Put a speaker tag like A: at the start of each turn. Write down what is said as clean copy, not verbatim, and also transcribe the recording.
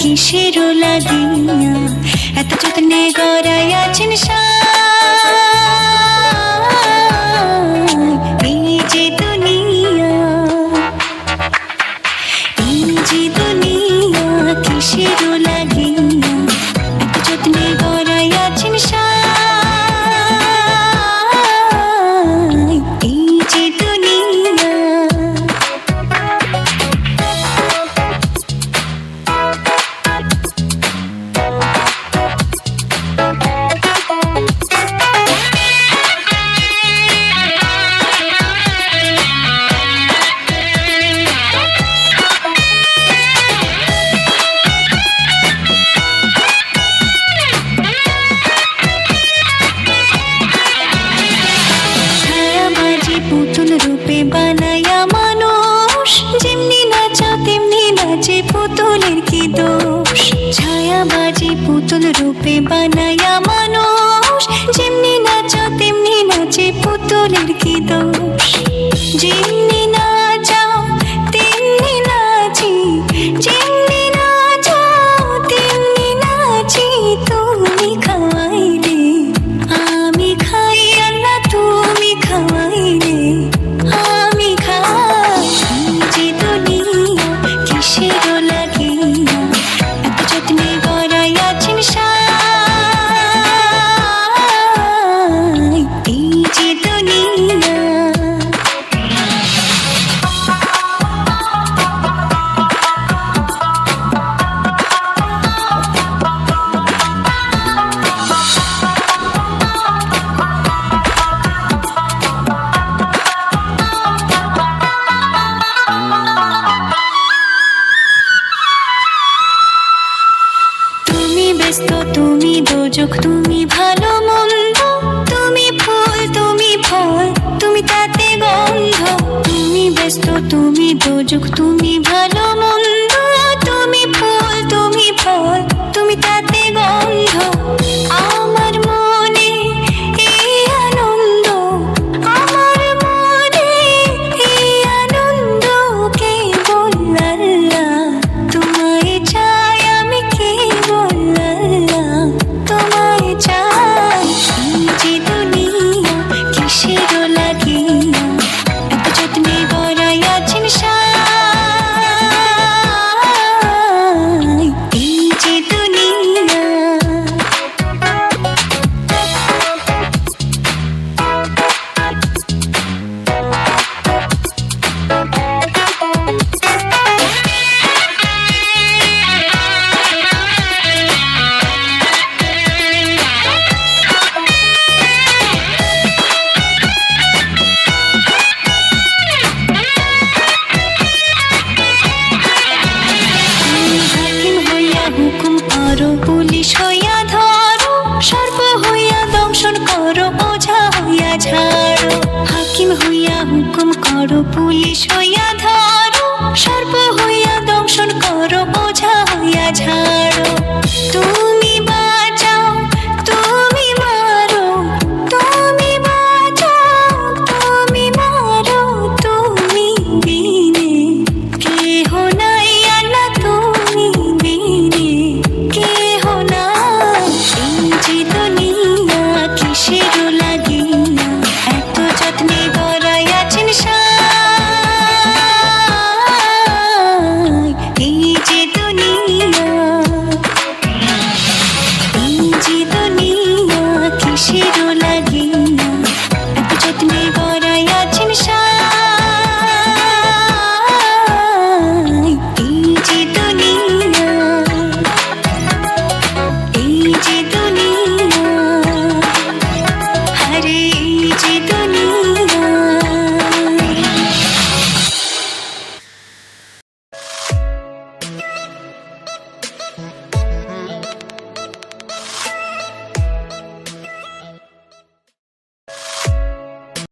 A: কিসের লাগিয়া এত যত্নে গড়াইয়াছেন এই যে দুনিয়া, এই যে দুনিয়া কিসের লাগিয়া এত যত্নে গড়াইয়াছেন এই যে দুনিয়া। পুতুল রূপে বানায়া মানুষ, যেমনি নাচা তেমনি নাচে, পুতুলের কি দোষ। ছায়াবাজি পুতুল রূপে বানায়া মানুষ, যেমনি নাচা তেমনি নাচে, পুতুলের কি দোষ। যেমনি নাচাও তেমনি নাচি, যেমনি নাচাও তেমনি নাচি, তুমি খাওয়াইলে আমি খাই, আল্লাহ তুমি খাওয়াইলে আমি খাই। যে দুনিয়া কিসের লাগিয়া এত যত্নে গড়াইয়াছেন এই যে দুনিয়া। তুমি দোজখ, তুমি ভালো মন্দ, তুমি ফুল তুমি ফল, তুমি তাতে গন্ধ। তুমি ব্যস্ত তুমি দোজখ, তুমি ভালো মন্দ, তুমি ফুল তুমি ফল, তুমি তাতে গন্ধ। আমার মনে এই আনন্দ, আমার মনে এই আনন্দ, কেবল আল্লাহ তোমায় চাই, আমি কেবল আল্লাহ তোমায় চাই। এই যে দুনিয়া কিসের লাগিয়া এত যত্নে গড়াইয়াছেন এই যে দুনিয়া। পুলিশ হইয়া ধরো, সর্প হইয়া দংশন করো, ওঝা হইয়া ঝাড়ো। হাকিম হইয়া হুকুম করো, পুলিশ হইয়া ধরো,